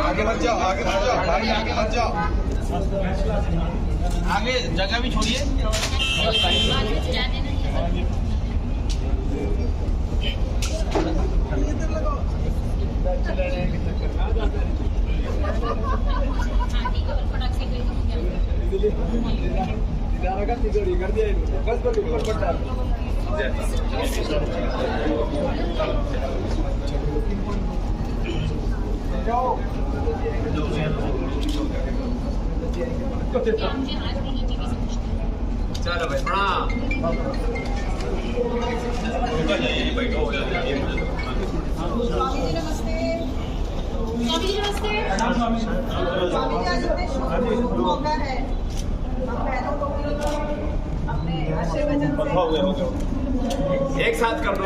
आगे मत जाओ, आगे मत जाओ भाई, आगे मत जाओ, आगे जगह भी छोड़िए। चलो भाई प्रणाम। स्वामी जी नमस्ते। स्वामी जी नमस्ते। स्वामी जी आज इतने शुभ मौका है, हम बहनों को भी अपने आशीर्वचन से एक साथ कर दो।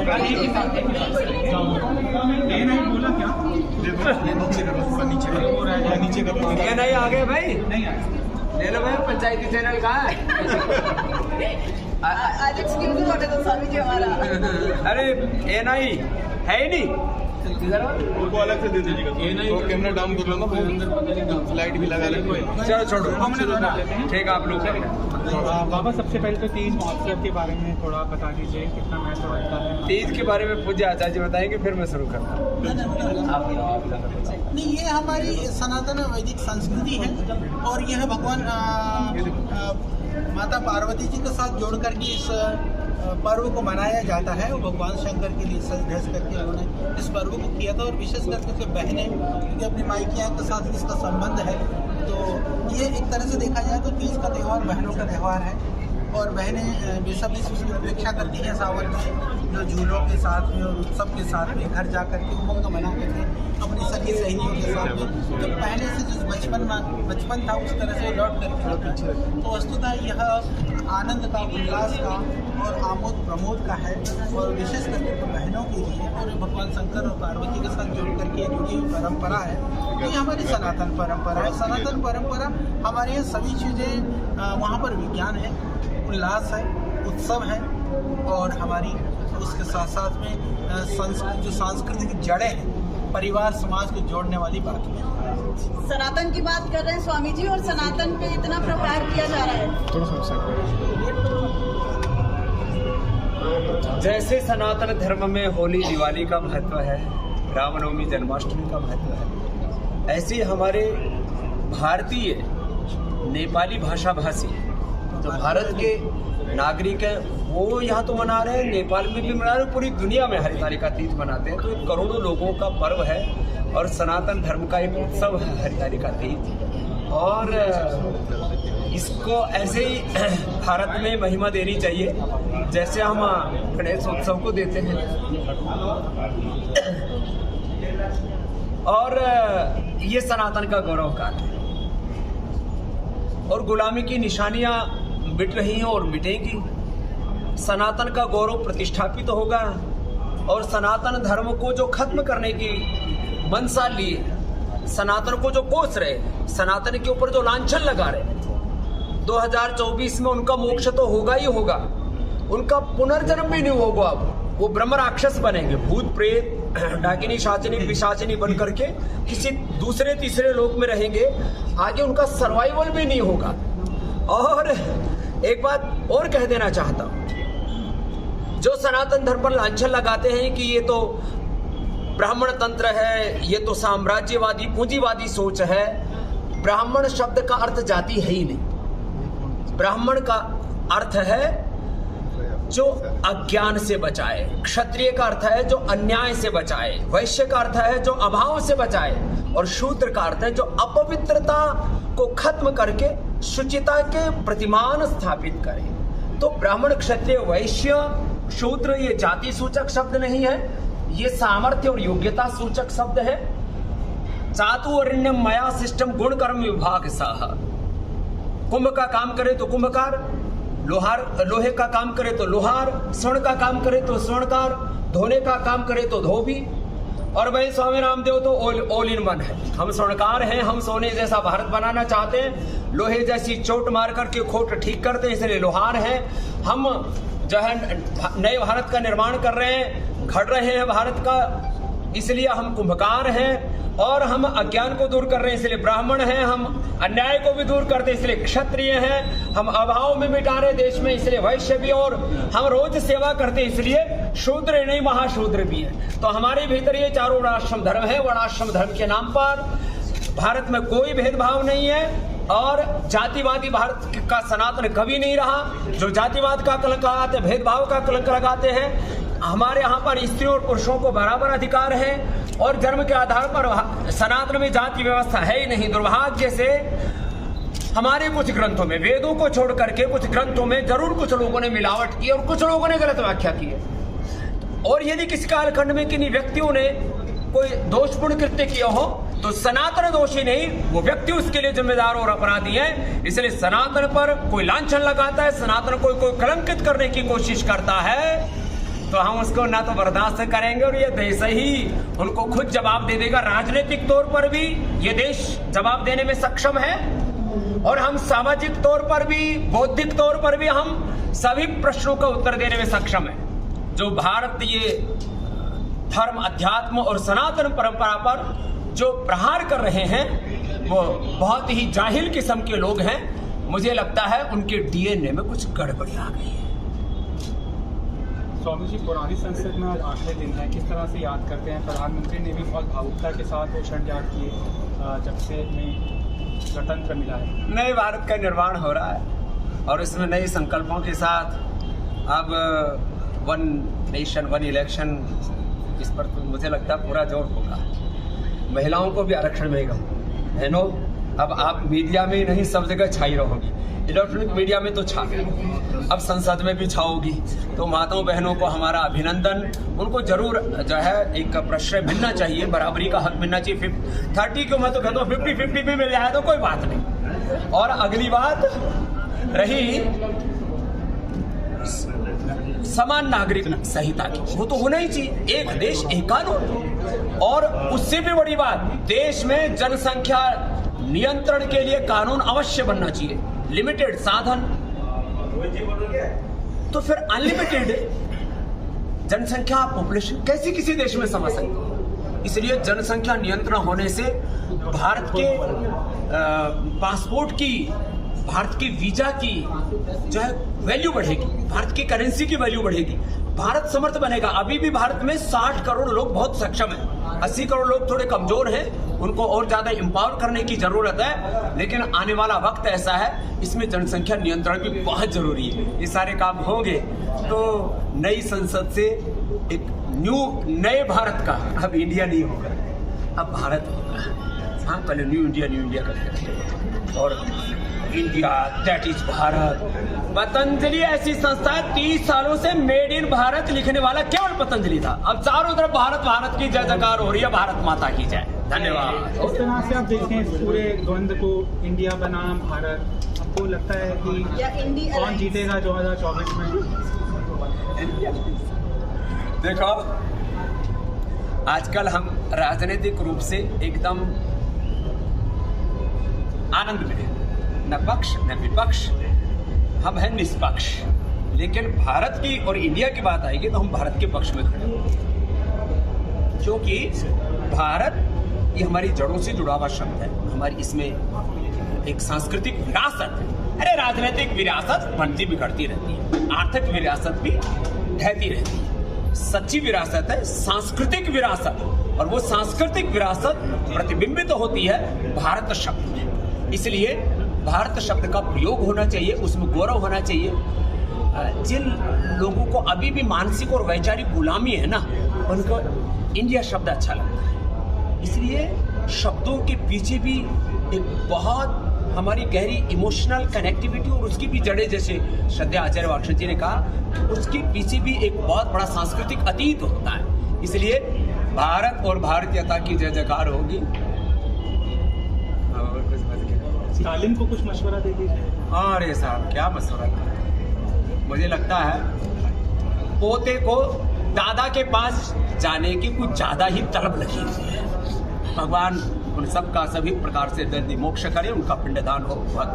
नीचे करो, ये नहीं आ गए भाई, ले लो भाई, पंचायती चैनल कहाँ है? आज एक्सक्यूज होने दो स्वामी जी हमारा। अरे ये नहीं है ही नहीं, उनको अलग से दे दीजिएगा। ये नहीं तो कैमरा डाउन कर लो ना, लाइट भी लगा लेंगे। चलो छोड़ो, ठीक आप लोग। बाबा सबसे पहले तो तीज महोत्सव के बारे में थोड़ा बता दीजिए, कितना महत्व रखता है? तीज के बारे में पूज्य आचार्य जी बताएंगे, फिर मैं शुरू करता हूँ। नहीं, ये हमारी सनातन वैदिक संस्कृति है और यह भगवान माता पार्वती जी के साथ जोड़ करके इस पर्व को मनाया जाता है। वो भगवान शंकर के लिए सज धज करके उन्होंने इस पर्व को किया था और विशेष करके बहनें, क्योंकि अपनी मायकियाँ के साथ इसका संबंध है, तो ये एक तरह से देखा जाए तो तीज का त्यौहार बहनों का त्यौहार है। और बहनें बेसब्री से उसकी अपेक्षा करती हैं सावन में, जो झूलों के साथ में और उत्सव के साथ में घर जा करके उमंग मना करके अपनी सखी सहेलियों के साथ में जो पहले से जो बचपन था उस तरह से लौट करके आते हैं। तो वस्तुतः यह आनंद का, उल्लास का और आमोद प्रमोद का है और विशेष करके तो बहनों के लिए और भगवान शंकर और पार्वती के साथ जोड़ करके जुड़ी हुई परंपरा है। ये हमारी सनातन परंपरा है। सनातन परंपरा हमारे यहाँ सभी चीज़ें, वहाँ पर विज्ञान है, उल्लास है, उत्सव है और हमारी उसके साथ साथ में जो सांस्कृतिक जड़ें हैं, परिवार समाज को जोड़ने वाली बात है। सनातन की बात कर रहे हैं स्वामी जी, और सनातन पे इतना प्रचार किया जा रहा है। जैसे सनातन धर्म में होली दिवाली का महत्व है, रामनवमी जन्माष्टमी का महत्व है, ऐसे हमारे भारतीय नेपाली भाषा भाषी जो भारत के नागरिक हैं वो यहाँ तो मना रहे हैं, नेपाल में भी मना रहे हैं, पूरी दुनिया में हरितालिका तीज मनाते हैं। तो ये करोड़ों लोगों का पर्व है और सनातन धर्म का एक उत्सव है हरितालिका तीज, और इसको ऐसे ही भारत में महिमा देनी चाहिए जैसे हम गणेश उत्सव को देते हैं। और ये सनातन का गौरव काल है और गुलामी की निशानियां मिट रही हैं और मिटेंगी। सनातन का गौरव प्रतिष्ठापित होगा और सनातन धर्म को जो खत्म करने की मनसा लिए, सनातन को जो कोस रहे, सनातन के ऊपर जो लांछन लगा रहे, 2024 में उनका मोक्ष तो होगा ही होगा, उनका पुनर्जन्म भी नहीं होगा। अब वो ब्रह्म राक्षस बनेंगे, भूत प्रेत डाकिनी शाचनी पिशाचिनी बन करके किसी दूसरे तीसरे लोक में रहेंगे, आगे उनका सर्वाइवल भी नहीं होगा। और एक बात और कह देना चाहता हूं, जो सनातन धर्म पर लांछन लगाते हैं कि ये तो ब्राह्मण तंत्र है, ये तो साम्राज्यवादी पूंजीवादी सोच है, ब्राह्मण शब्द का अर्थ जाति है ही नहीं। ब्राह्मण का अर्थ है जो अज्ञान से बचाए, क्षत्रिय का अर्थ है जो अन्याय से बचाए, वैश्य का अर्थ है जो अभाव से बचाए, और शूद्र का अर्थ है जो अपवित्रता को खत्म करके शुचिता के प्रतिमान स्थापित करे। तो ब्राह्मण, क्षत्रिय, वैश्य, शूद्र ये जाति सूचक शब्द नहीं है, ये सामर्थ्य और योग्यता सूचक शब्द है। चातुर्वर्ण्यम मया सिस्टम गुण कर्म विभाग साह। कुंभ का काम करे तो कुंभकार, लोहे का काम करे तो लोहार, स्वर्ण का काम करे तो स्वर्णकार, धोने का काम करे तो धोबी। और भाई स्वामी रामदेव तो ऑल इन वन है। हम स्वर्णकार हैं, हम सोने जैसा भारत बनाना चाहते हैं, लोहे जैसी चोट मार करके खोट ठीक करते हैं, इसलिए लोहार हैं। हम जो है नए भारत का निर्माण कर रहे हैं, घड़ रहे हैं भारत का इसलिए हम कुंभकार हैं, और हम अज्ञान को दूर कर रहे हैं इसलिए ब्राह्मण हैं, हम अन्याय को भी दूर करते इसलिए क्षत्रिय हैं, हम अभाव में मिटा रहे देश में इसलिए वैश्य भी, और हम रोज सेवा करते इसलिए शूद्र नहीं महाशूद्र भी है। तो हमारे भीतर ये चारों वर्णाश्रम धर्म है। वर्णाश्रम धर्म के नाम पर भारत में कोई भेदभाव नहीं है, और जातिवादी भारत का सनातन कभी नहीं रहा। जो जातिवाद का कलंक लगाते, भेदभाव का कलंक लगाते हैं, हमारे यहाँ पर स्त्रियों और पुरुषों को बराबर अधिकार है, और धर्म के आधार पर सनातन में जाति व्यवस्था है ही नहीं। दुर्भाग्य से हमारे कुछ ग्रंथों में, वेदों को छोड़ करके कुछ ग्रंथों में जरूर कुछ लोगों ने मिलावट की और कुछ लोगों ने गलत व्याख्या की है। और यदि किसी कालखंड में किन्हीं व्यक्तियों ने कोई दोषपूर्ण कृत्य किया हो तो सनातन दोषी नहीं, वो व्यक्ति उसके लिए जिम्मेदार और अपराधी है। इसलिए सनातन पर कोई लांछन लगाता है, सनातन को कोई कलंकित करने की कोशिश करता है, तो हम उसको ना तो बर्दाश्त करेंगे, और ये देश ही उनको खुद जवाब दे देगा। राजनीतिक तौर पर भी ये देश जवाब देने में सक्षम है, और हम सामाजिक तौर पर भी, बौद्धिक तौर पर भी हम सभी प्रश्नों का उत्तर देने में सक्षम है। जो भारत ये धर्म, अध्यात्म और सनातन परंपरा पर जो प्रहार कर रहे हैं वो बहुत ही जाहिल किस्म के लोग हैं। मुझे लगता है उनके डीएनए में कुछ गड़बड़ी आ गई है। स्वामी जी, पुरानी संसद में आज आखिरी दिन है, किस तरह से याद करते हैं? प्रधानमंत्री ने भी बहुत भावुकता के साथ घोषण याद किए जब से हमें स्वतंत्र मिला है। नए भारत का निर्माण हो रहा है, और इसमें नए संकल्पों के साथ अब वन नेशन वन इलेक्शन, इस पर तो मुझे लगता है पूरा जोर होगा। महिलाओं को भी आरक्षण मिलेगा है नो। अब आप मीडिया में ही नहीं, सब जगह छाई रहोगी, इलेक्ट्रॉनिक मीडिया में तो छा गई, अब संसद में भी छाओगी। तो माताओं बहनों को हमारा अभिनंदन, उनको जरूर जो है एक प्रश्रय मिलना चाहिए, बराबरी का हक मिलना चाहिए। 30 को मैं तो कहता हूँ 50-50 भी मिल जाए तो कोई बात नहीं। और अगली बात रही समान नागरिक संहिता की, वो तो होना ही चाहिए, एक देश एक कानून। और उससे भी बड़ी बात, देश में जनसंख्या नियंत्रण के लिए कानून अवश्य बनना चाहिए। लिमिटेड साधन तो फिर अनलिमिटेड जनसंख्या पॉपुलेशन कैसे किसी देश में समझ सकते। इसलिए जनसंख्या नियंत्रण होने से भारत के पासपोर्ट की, भारत की वीजा की जो है वैल्यू बढ़ेगी, भारत की करेंसी की वैल्यू बढ़ेगी, भारत समर्थ बनेगा। अभी भी भारत में 60 करोड़ लोग बहुत सक्षम हैं, 80 करोड़ लोग थोड़े कमजोर हैं, उनको और ज्यादा एम्पावर करने की जरूरत है। लेकिन आने वाला वक्त ऐसा है, इसमें जनसंख्या नियंत्रण भी बहुत जरूरी है। ये सारे काम होंगे तो नई संसद से एक नए भारत का, अब इंडिया नहीं होगा, अब भारत होगा। हाँ, पहले न्यू इंडिया करते थे, और India that is Bharat. Patanjali ऐसी संस्था है 30 सालों से मेड इन भारत लिखने वाला केवल पतंजलि था। अब चारों तरफ भारत भारत की जय जयकार हो रही है, भारत माता की जय। धन्यवाद। इस तरह से आप देखें इस पूरे द्वंद्व को, इंडिया बनाम भारत, आपको लगता है कि कौन जीतेगा 2024 में? देखो, आजकल हम राजनीतिक रूप से एकदम आनंद में हैं, न पक्ष न विपक्ष, हम हैं निष्पक्ष। लेकिन भारत की और इंडिया की बात आएगी तो हम भारत के पक्ष में खड़े हैं, क्योंकि भारत ये हमारी जड़ों से जुड़ा हुआ शब्द है। हमारी इसमें एक सांस्कृतिक विरासत है। अरे राजनीतिक विरासत बनती बिगड़ती रहती है, आर्थिक विरासत भी ढहती रहती है। सच्ची विरासत है सांस्कृतिक विरासत, और वो सांस्कृतिक विरासत प्रतिबिंबित तो होती है भारत शब्द में। इसलिए भारत शब्द का प्रयोग होना चाहिए, उसमें गौरव होना चाहिए। जिन लोगों को अभी भी मानसिक और वैचारिक गुलामी है ना, उनको इंडिया शब्द अच्छा लगता है। इसलिए शब्दों के पीछे भी एक बहुत हमारी गहरी इमोशनल कनेक्टिविटी और उसकी भी जड़ें, जैसे श्रद्धेय आचार्य वाक्षण जी ने कहा, उसके पीछे भी एक बहुत बड़ा सांस्कृतिक अतीत होता है। इसलिए भारत और भारतीयता की जय जयकार होगी। स्टालिन को कुछ मशवरा दे दीजिए। अरे साहब, क्या मशवरा, मुझे लगता है पोते को दादा के पास जाने की कुछ ज्यादा ही तलब लगी हुई है। भगवान उन सबका सभी प्रकार से दर्दी मोक्ष करे, उनका पिंडदान हो। बहुत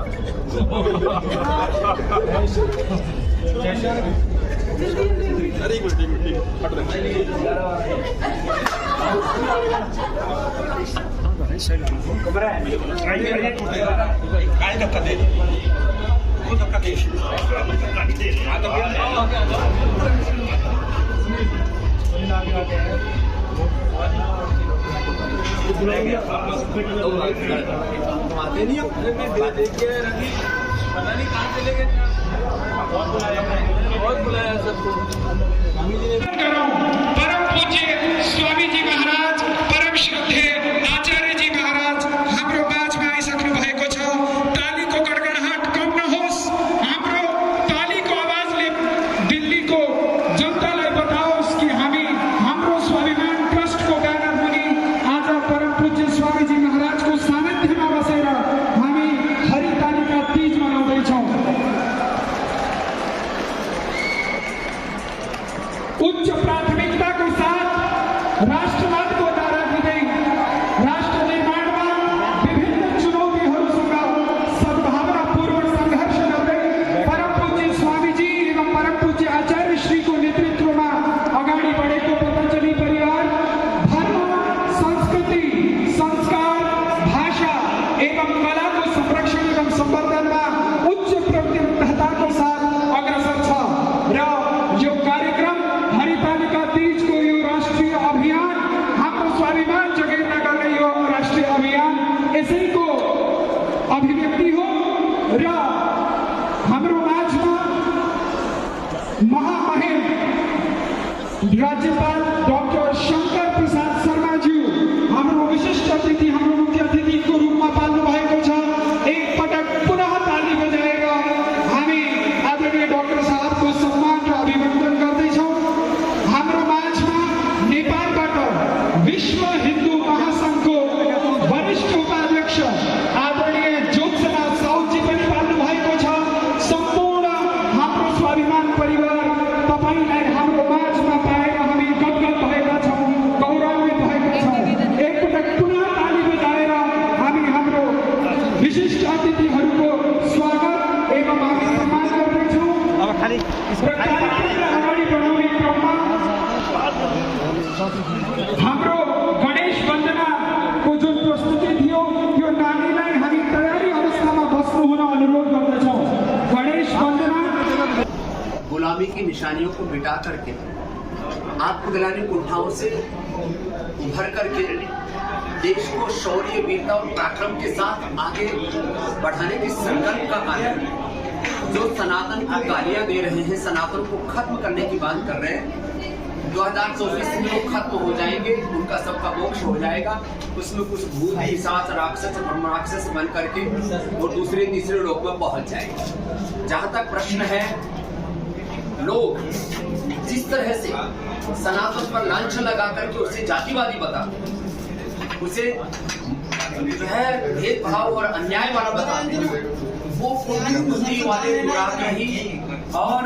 परम पूज्य स्वामी जी महाराज, परम श्रद्धे आचार्य जी महाराज हाम्रो माझमा आइसक्नु भएको छ। तालीको गडगडाहट कम नहोस्, हाम्रो तालीको आवाजले दिल्लीको जनतालाई बताओस् कि हामी हाम्रो स्वाभिमान ट्रस्टको ब्यानर मुनि आज परम पूज्य स्वामी जी महाराजको सानिध्यमा बसेर हामी हरितालिका तीज मनाउँदैछौँ। उच्च प्राथमिकताको साथ राष्ट्रवादको धारा दिँदै राष्ट्र निर्माणमा विभिन्न चुनौतीहरूसँग सद्भावनापूर्वक सङ्घर्ष गर्दै परम पूज्य स्वामीजी एवं परम पूज्य आचार्य श्रीको नेतृत्वमा अगाडि बढेको पतञ्जलि परिवार धर्म, संस्कृति, संस्कार, भाषा एवं कलाको संरक्षण एवं सम्वर्धनमा उच्च प्रतिबद्धताको साथ अग्रसर छ र यो कार्यक्रम हरितालिका तीजको यो राष्ट्रिय अभियान, हाम्रो स्वाभिमान जगेर्न गर्ने यो राष्ट्रिय अभियान यसैको अभिव्यक्ति हो र हाम्रो माझमा महामहिम राज्यपाल डाक्टर शंकर प्रसाद शर्माज्यू हाम्रो विशिष्ट अतिथि, हाम्रो मुख्य अतिथिको रूपमा पाल्नु भएको छ। एक पटक पुनः ताली बजाएर हामी आदरणीय डाक्टर साहबको सम्मान र अभिवादन गर्दैछौँ। हाम्रो माझमा नेपालबाट विश्व हिन्दू महासङ्घको वरिष्ठ उपाध्यक्ष आदरणीय ज्योत्सना साउदजी पनि पाल्नु भएको छ। सम्पूर्ण हाम्रो स्वाभिमान परिवार तपाईँलाई हाम्रो माझमा पाएर हामी गदगद भएका छौँ, गौरवान्वित भएका छौँ। एकपटक पुनः ताली बजाएर हामी हाम्रो विशिष्ट अतिथिहरूको स्वागत एवं हामी सम्मान गर्दैछौँ। र कार्यक्रमलाई अगाडि बढाउने क्रममा हाम्रो गणेश वन्दनाको जुन प्रस्तुति थियो त्यो नानीलाई हामी तयारी अवस्थामा बस्नु हुन अनुरोध गर्दछौँ। गणेश वन्दना। गुलामी की निशानियों को मिटा करके आत्मग्लानी कुंठाओं से उभर करके देश को शौर्य, वीरता और पराक्रम के साथ आगे बढ़ाने के संकल्प का कार्य जो सनातन को गालियां दे रहे हैं, सनातन को खत्म करने की बात कर रहे हैं। 2024 में वो खत्म हो जाएंगे, उनका सबका मोक्ष हो जाएगा। उसमें कुछ भूत, पिशाच, राक्षस, ब्रह्मराक्षस बन करके वो दूसरे तीसरे लोक में पहुंच जाएंगे। जहां तक प्रश्न है, लोग जिस तरह से सनातन पर लांछन लगा करके उसे जातिवादी बताते, उसे जो है भेदभाव और अन्याय वाला बताते हैं, वो बुद्धि वाले लोग ही और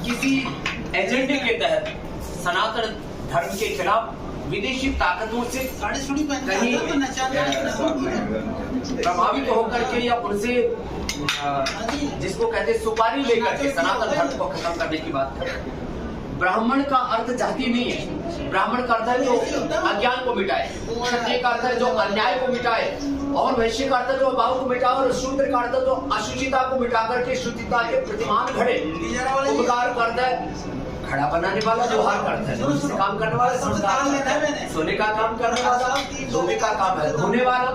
किसी एजेंडे के तहत सनातन धर्म के खिलाफ विदेशी ताकतों से कहीं प्रभावित होकर के या उनसे जिसको कहते सुपारी लेकर के सनातन धर्म को खत्म करने की बात कर रहे हैं। ब्राह्मण का अर्थ जाति नहीं है। ब्राह्मण का अर्थ है जो अज्ञान को मिटाए, क्षत्रिय का अर्थ है जो अन्याय को मिटाए, और वैश्य का अर्थ है जो अभाव को मिटाए, और शूद्र का अर्थ है जो अशुचिता को मिटा करके शुचिता के प्रतिमान खड़े। उपकार करता है खड़ा बनाने वाला, व्यवहार करता है काम करने वाला, संस्कार करता है, सोने का काम करने वाला, धोने का काम है धोने वाला।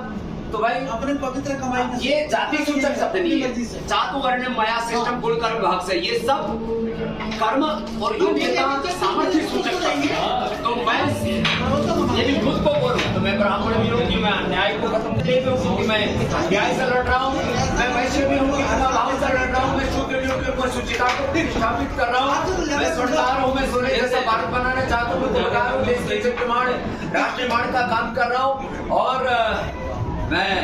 तो भाई अपने पवित्र कमाई ये जाति सूचक शब्द नहीं है। चातु वर्ण माया सिस्टम गुण कर्म भाग से ये सब कर्म और योग्यता सामर्थ्य सूचक शब्द है। तो मैं यदि खुद को बोलूं तो मैं ब्राह्मण भी हूँ कि मैं अन्याय को खत्म करने भी हूँ कि मैं अन्याय से लड़ रहा हूँ, मैं वैश्य भी हूँ कि मैं भाव से लड़ रहा हूँ, मैं शूद्र भी हूँ कि मैं शुचिता को स्थापित कर रहा हूँ, मैं स्वर्णकार हूँ, मैं सोने जैसा भारत बनाना चाहता हूँ, मैं देश के निर्माण राष्ट्र निर्माण का काम कर रहा हूँ, और मैं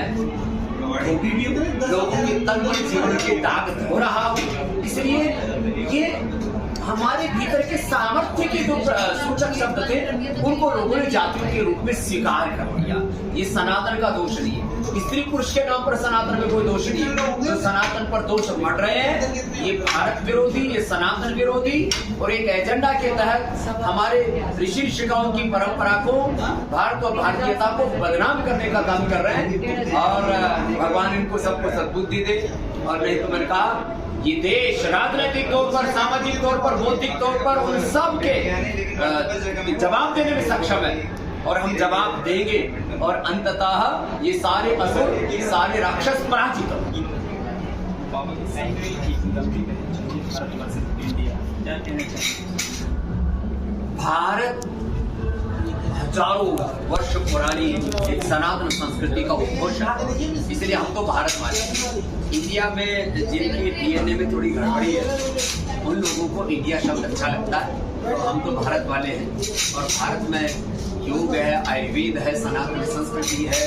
लोगों के तन मन जीवन की ताकत हो रहा हूँ। इसलिए ये हमारे भीतर के सामर्थ्य के जो सूचक शब्द थे उनको लोगों ने जाति के रूप में स्वीकार कर लिया। ये सनातन का दोष नहीं है। स्त्री पुरुष के नाम पर सनातन में कोई दोष नहीं है। तो सनातन पर दोष मर रहे हैं, ये भारत विरोधी, ये सनातन विरोधी, और एक एजेंडा के तहत हमारे ऋषि ऋषिकाओं की परंपरा को, भारत और भारतीयता को बदनाम करने का काम कर रहे हैं। और भगवान इनको सबको सद्बुद्धि दे। और नहीं तो मैंने कहा, ये देश राजनीतिक तौर पर, सामाजिक तौर पर, बौद्धिक तौर पर उन सब के जवाब देने में सक्षम है, और हम जवाब देंगे, और अंततः ये सारे असुर, सारे राक्षस पराजित होंगे। भारत हजारों वर्ष पुरानी एक सनातन संस्कृति का उद्घोष है, इसलिए हम तो भारत वाले हैं। इंडिया में जिनकी डीएनए में थोड़ी गड़बड़ी है, उन लोगों को इंडिया शब्द अच्छा लगता है, हम तो भारत वाले हैं। और भारत में योग है, आयुर्वेद है, सनातन संस्कृति है,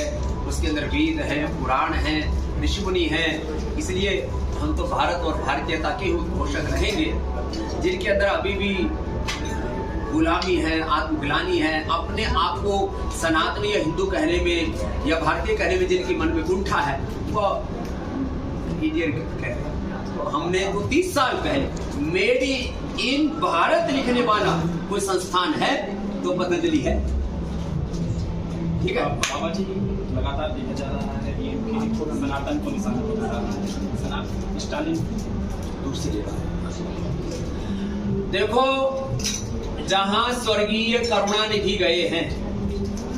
उसके अंदर वेद है, पुराण है, ऋषि मुनि है, इसलिए हम तो भारत और भारतीयता के उद्घोषक रहेंगे। जिनके अंदर अभी भी गुलामी है, आत्मग्लानी है, अपने आप को सनातनी या हिंदू कहने में या भारतीय कहने में जिनकी मन में कुंठा है, वो इंडियन कहते हैं। तो हमने तो 30 साल पहले मेड इन भारत लिखने वाला कोई संस्थान है तो पतंजलि है। ठीक है बाबा जी, लगातार देखा जा रहा है ये सनातन को निशाना बना रहा है, सनातन स्टालिन दूसरी जगह। देखो, जहां स्वर्गीय करुणानिधि गए हैं,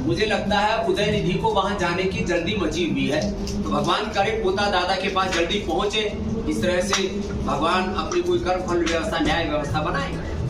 मुझे लगता है उदयनिधि को वहां जाने की जल्दी मची हुई है। तो भगवान करे पोता दादा के पास जल्दी पहुंचे, इस तरह से भगवान अपनी कोई कर्म फल व्यवस्था, न्याय व्यवस्था बनाएंगे।